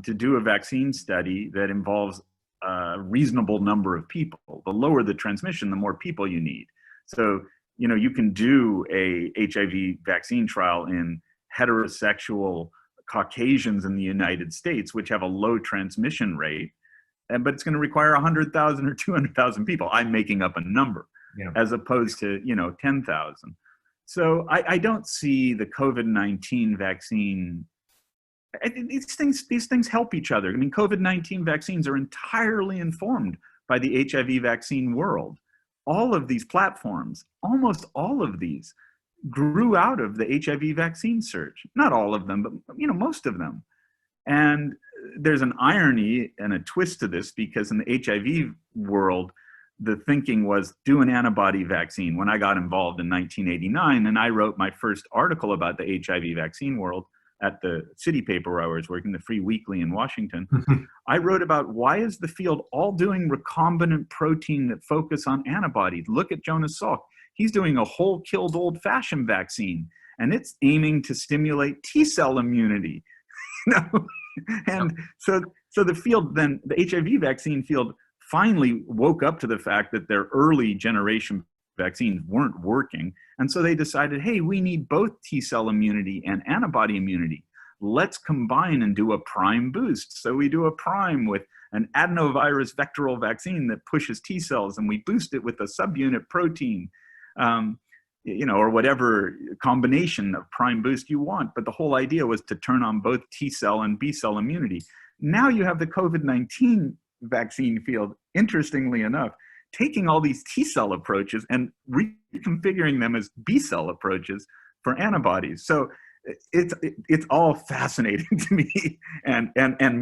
to do a vaccine study that involves a reasonable number of people. The lower the transmission, the more people you need. So, you can do a HIV vaccine trial in heterosexual Caucasians in the United States, which have a low transmission rate, but it's going to require 100,000 or 200,000 people. I'm making up a number, as opposed to 10,000. So I don't see the COVID-19 vaccine. These things help each other. I mean, COVID-19 vaccines are entirely informed by the HIV vaccine world. All of these platforms, almost all of these, grew out of the HIV vaccine search. Not all of them, but most of them. And there's an irony and a twist to this, because in the HIV world, the thinking was do an antibody vaccine when I got involved in 1989. And I wrote my first article about the HIV vaccine world at the city paper where I was working, the Free Weekly in Washington. I wrote about why is the field all doing recombinant protein that focus on antibodies? Look at Jonas Salk. He's doing a whole killed old-fashioned vaccine, and it's aiming to stimulate T-cell immunity. And so the field then, the HIV vaccine field finally woke up to the fact that their early generation vaccines weren't working. And so they decided, hey, we need both T-cell immunity and antibody immunity. Let's combine and do a prime boost. So we do a prime with an adenovirus vectoral vaccine that pushes T-cells, and we boost it with a subunit protein, or whatever combination of prime boost you want. But the whole idea was to turn on both T-cell and B-cell immunity. Now you have the COVID-19 vaccine field, interestingly enough, taking all these T-cell approaches and reconfiguring them as B-cell approaches for antibodies. So it's all fascinating to me and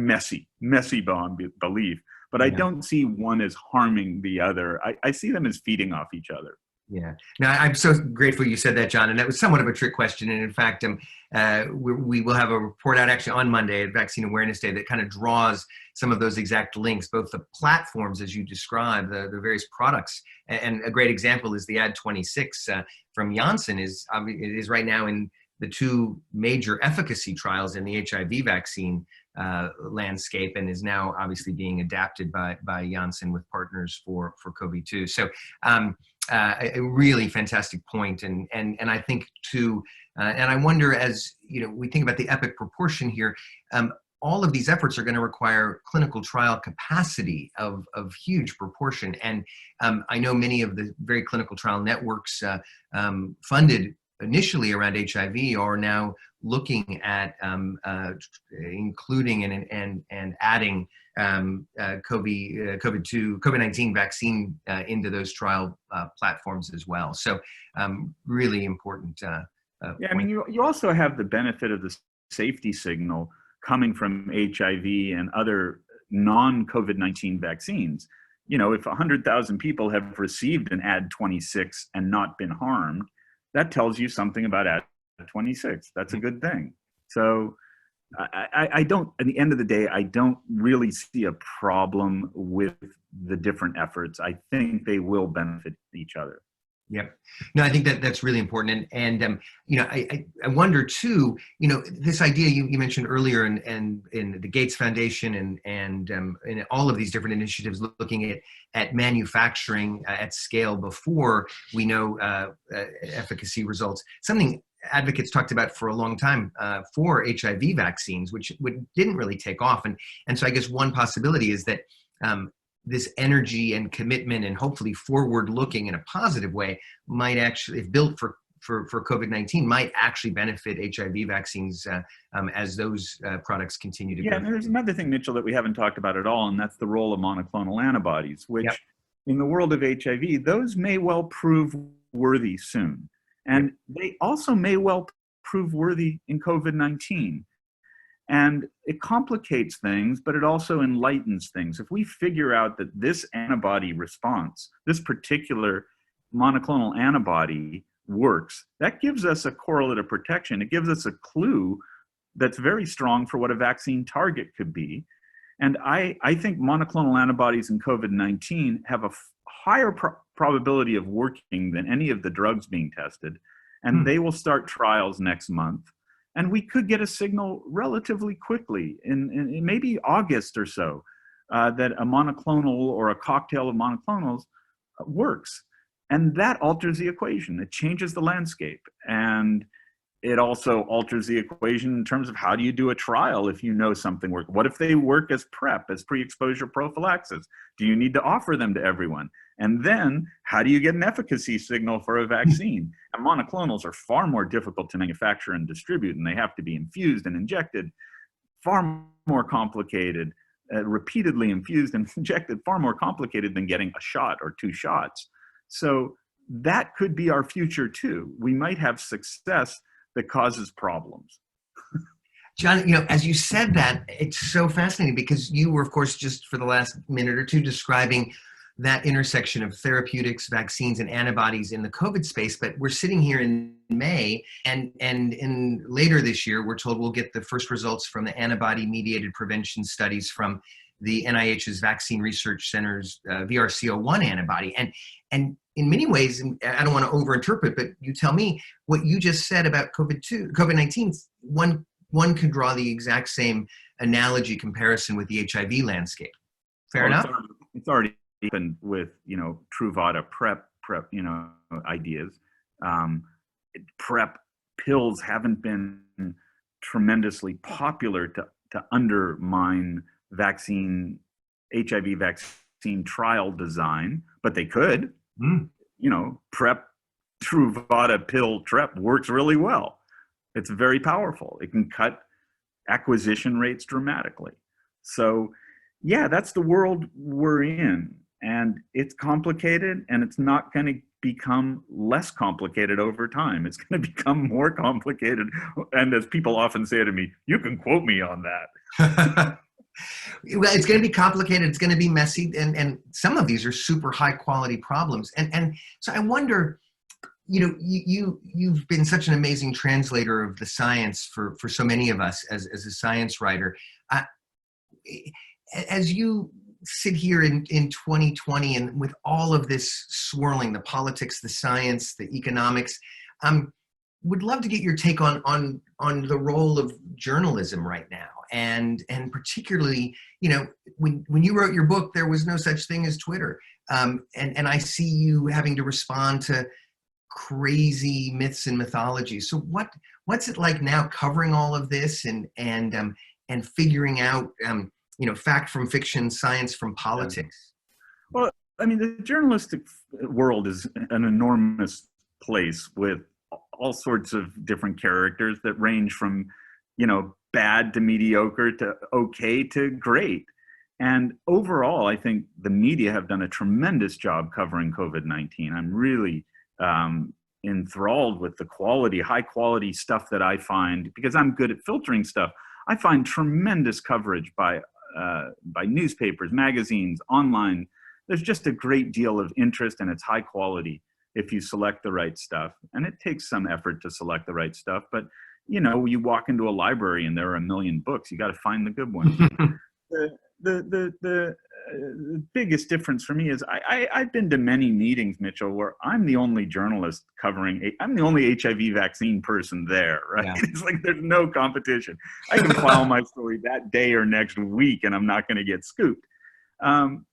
messy beyond belief. But I don't see one as harming the other. I see them as feeding off each other. Yeah. No, I'm so grateful you said that, John. And that was somewhat of a trick question. And in fact, we will have a report out actually on Monday at Vaccine Awareness Day that kind of draws some of those exact links, both the platforms as you describe, the various products. And a great example is the Ad26 from Janssen is right now in the two major efficacy trials in the HIV vaccine landscape, and is now obviously being adapted by Janssen with partners for COVID-2. So a really fantastic point. And I think too, and I wonder, as we think about the epic proportion here, all of these efforts are going to require clinical trial capacity of huge proportion. And I know many of the very clinical trial networks funded initially around HIV are now looking at including and adding COVID-19 vaccine into those trial platforms as well. So really important. Yeah, I mean, you also have the benefit of the safety signal coming from HIV and other non-COVID-19 vaccines. If 100,000 people have received an Ad26 and not been harmed, that tells you something about Ad26. That's a good thing. So I don't, at the end of the day, I don't really see a problem with the different efforts. I think they will benefit each other. Yep. No, I think that's really important. And I wonder too, this idea you mentioned earlier in the Gates Foundation and in all of these different initiatives looking at manufacturing at scale before we know efficacy results. Something advocates talked about for a long time for HIV vaccines, which didn't really take off. And so I guess one possibility is that this energy and commitment and hopefully forward looking in a positive way might actually, if built for COVID-19, might actually benefit HIV vaccines as those products continue to grow. Yeah, and there's another thing, Mitchell, that we haven't talked about at all, and that's the role of monoclonal antibodies, which in the world of HIV, those may well prove worthy soon. And they also may well prove worthy in COVID-19. And it complicates things, but it also enlightens things. If we figure out that this antibody response, this particular monoclonal antibody works, that gives us a correlate of protection. It gives us a clue that's very strong for what a vaccine target could be. And I think monoclonal antibodies in COVID-19 have a higher probability of working than any of the drugs being tested. And they will start trials next month. And we could get a signal relatively quickly in maybe August or so that a monoclonal or a cocktail of monoclonals works. And that alters the equation. It changes the landscape. And it also alters the equation in terms of how do you do a trial if you know something works. What if they work as PrEP, as pre-exposure prophylaxis? Do you need to offer them to everyone? And then how do you get an efficacy signal for a vaccine? And monoclonals are far more difficult to manufacture and distribute, and they have to be infused and injected, far more complicated, repeatedly infused and injected, far more complicated than getting a shot or two shots. So that could be our future too. We might have success that causes problems. John, as you said that, it's so fascinating because you were, of course, just for the last minute or two describing that intersection of therapeutics, vaccines, and antibodies in the COVID space. But we're sitting here in May, and in later this year, we're told we'll get the first results from the antibody-mediated prevention studies from the NIH's Vaccine Research Center's VRC01 antibody. And in many ways, and I don't want to overinterpret, but you tell me what you just said about COVID-19. One could draw the exact same analogy comparison with the HIV landscape. Fair enough? It's already happened with, Truvada prep, ideas. Prep pills haven't been tremendously popular to undermine HIV vaccine trial design, but they could. Prep, Truvada pill TREP works really well. It's very powerful. It can cut acquisition rates dramatically. So yeah, that's the world we're in, and it's complicated, and it's not going to become less complicated over time. It's going to become more complicated. And as people often say to me, you can quote me on that. Well, it's going to be complicated. It's going to be messy. And some of these are super high quality problems. And so I wonder, you've been such an amazing translator of the science for so many of us as a science writer. As you sit here in 2020 and with all of this swirling, the politics, the science, the economics, would love to get your take on the role of journalism right now. And particularly, when you wrote your book, there was no such thing as Twitter. And I see you having to respond to crazy myths and mythologies. So what's it like now covering all of this and figuring out, fact from fiction, science from politics? Well, I mean, the journalistic world is an enormous place with all sorts of different characters that range from, bad to mediocre to okay to great. And overall, I think the media have done a tremendous job covering COVID-19. I'm really enthralled with the high quality stuff that I find, because I'm good at filtering stuff. I find tremendous coverage by newspapers, magazines, online. There's just a great deal of interest, and it's high quality if you select the right stuff. And it takes some effort to select the right stuff, but you walk into a library and there are a million books. You got to find the good ones. The biggest difference for me is I've been to many meetings, Mitchell, where I'm the only journalist I'm the only HIV vaccine person there, right? Yeah. It's like there's no competition. I can file my story that day or next week and I'm not going to get scooped.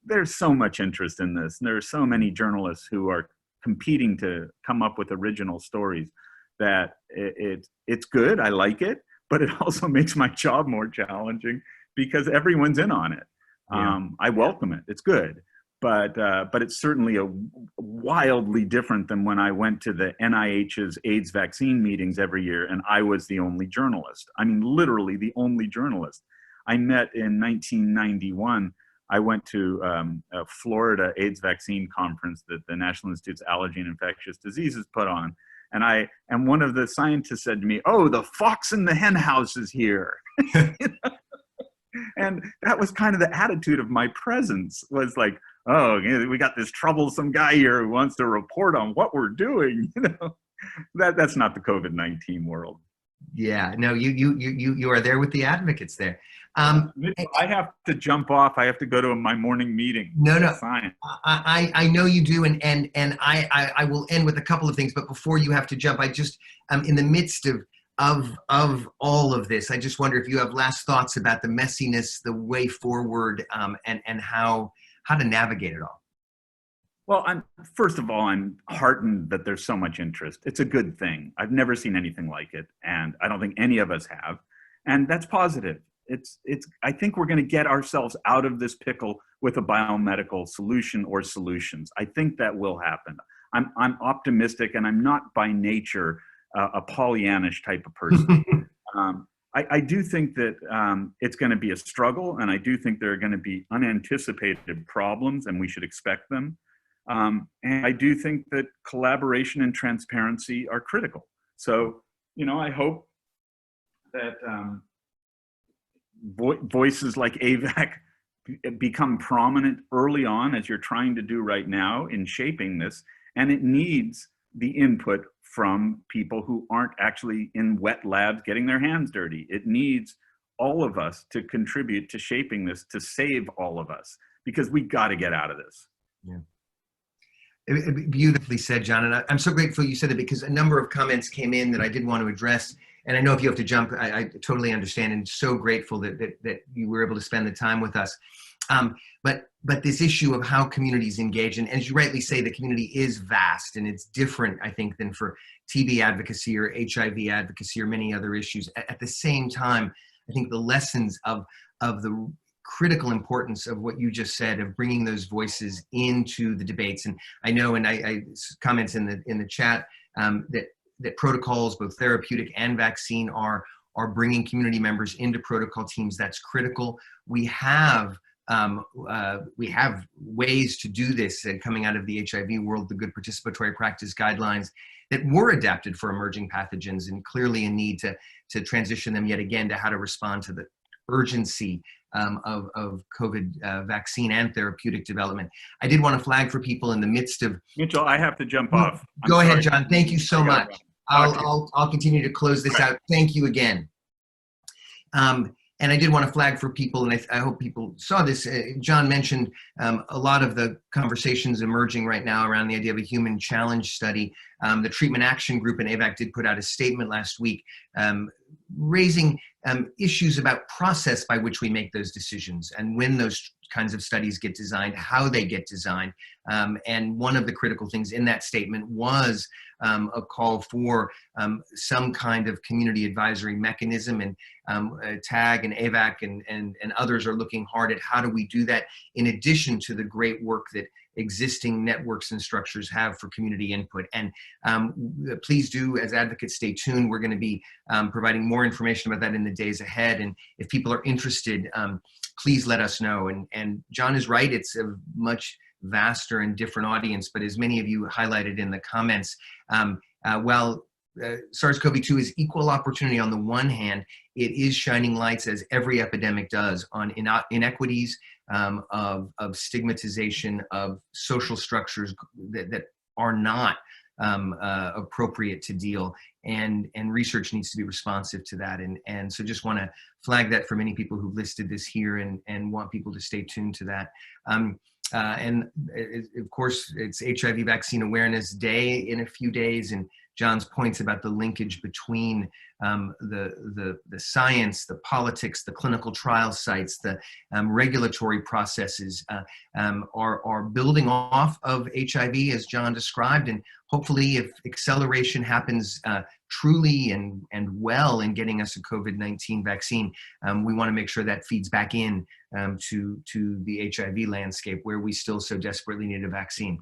There's so much interest in this. And there are so many journalists who are competing to come up with original stories that it's good. I like it, but it also makes my job more challenging because everyone's in on it. Yeah. I welcome it. It's good, but it's certainly a wildly different than when I went to the NIH's AIDS vaccine meetings every year and I was the only journalist. I mean, literally the only journalist. I met in 1991. I went to a Florida AIDS vaccine conference that the National Institute's Allergy and Infectious Diseases put on. And one of the scientists said to me, "Oh, the fox in the hen house is here." And that was kind of the attitude of my presence, was like, oh, we got this troublesome guy here who wants to report on what we're doing. That's not the COVID-19 world. Yeah, no, you are there with the advocates there. I have to jump off. I have to go to my morning meeting. No. I know you do, and I will end with a couple of things. But before you have to jump, I just in the midst of all of this, I just wonder if you have last thoughts about the messiness, the way forward, and how to navigate it all. Well, first of all, I'm heartened that there's so much interest. It's a good thing. I've never seen anything like it, and I don't think any of us have, and that's positive. I think we're going to get ourselves out of this pickle with a biomedical solution or solutions. I think that will happen. I'm optimistic, and I'm not by nature a Pollyannish type of person. I do think that it's going to be a struggle, and I do think there are going to be unanticipated problems, and we should expect them. And I do think that collaboration and transparency are critical. So, I hope that voices like AVAC become prominent early on, as you're trying to do right now in shaping this. And it needs the input from people who aren't actually in wet labs getting their hands dirty. It needs all of us to contribute to shaping this, to save all of us, because we got to get out of this. Yeah. Beautifully said, John. And I'm so grateful you said it, because a number of comments came in that I did want to address. And I know if you have to jump, I totally understand, and so grateful that you were able to spend the time with us. But this issue of how communities engage, and as you rightly say, the community is vast and it's different, I think, than for TB advocacy or HIV advocacy or many other issues. At the same time, I think the lessons of the critical importance of what you just said, of bringing those voices into the debates. And I know, and I comments in the chat that protocols, both therapeutic and vaccine, are bringing community members into protocol teams. That's critical. We have ways to do this coming out of the HIV world, the good participatory practice guidelines that were adapted for emerging pathogens, and clearly a need to transition them yet again to how to respond to the urgency of COVID vaccine and therapeutic development. I did want to flag for people in the midst of— Mitchell, I have to jump off. Go ahead, John. Thank you so much. I'll continue to close this out. Thank you again. And I did want to flag for people, and I hope people saw this. John mentioned a lot of the conversations emerging right now around the idea of a human challenge study. The Treatment Action Group in AVAC did put out a statement last week raising issues about process by which we make those decisions, and when those kinds of studies get designed, how they get designed. And one of the critical things in that statement was a call for some kind of community advisory mechanism, and TAG and AVAC and others are looking hard at how do we do that, in addition to the great work that existing networks and structures have for community input. And please do, as advocates, stay tuned. We're going to be providing more information about that in the days ahead. And if people are interested, please let us know. And John is right, it's a much vaster and different audience, but as many of you highlighted in the comments, while SARS-CoV-2 is equal opportunity on the one hand, it is shining lights, as every epidemic does, on inequities, of stigmatization, of social structures that are not appropriate to deal, and research needs to be responsive to that. And so just want to flag that for many people who've listed this here, and want people to stay tuned to that. And of course, it's HIV Vaccine Awareness Day in a few days, and John's points about the linkage between the science, the politics, the clinical trial sites, the regulatory processes are building off of HIV, as John described. And hopefully, if acceleration happens truly and well in getting us a COVID-19 vaccine, we want to make sure that feeds back in to the HIV landscape, where we still so desperately need a vaccine.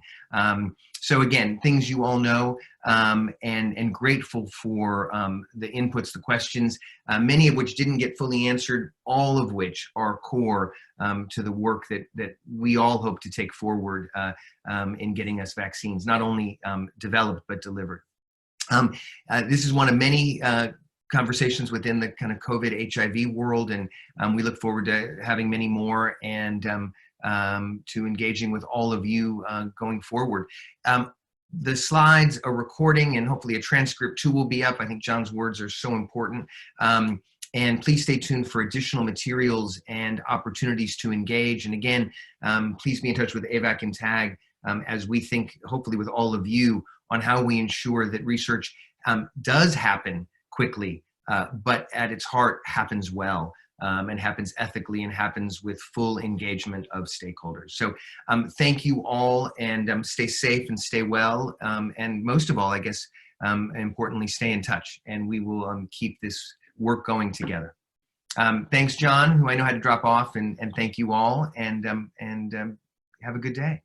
So again, things you all know, and grateful for the inputs, the questions, many of which didn't get fully answered, all of which are core to the work that we all hope to take forward in getting us vaccines, not only developed, but delivered. This is one of many conversations within the kind of COVID HIV world, and we look forward to having many more, and to engaging with all of you going forward. The slides, a recording, and hopefully a transcript too will be up. I think John's words are so important. And please stay tuned for additional materials and opportunities to engage. And again, please be in touch with AVAC and TAG as we think, hopefully with all of you, on how we ensure that research does happen quickly, but at its heart happens well, and happens ethically, and happens with full engagement of stakeholders. So thank you all, and stay safe and stay well. And most of all, I guess, importantly, stay in touch, and we will keep this work going together. Thanks, John, who I know had to drop off, and thank you all, and have a good day.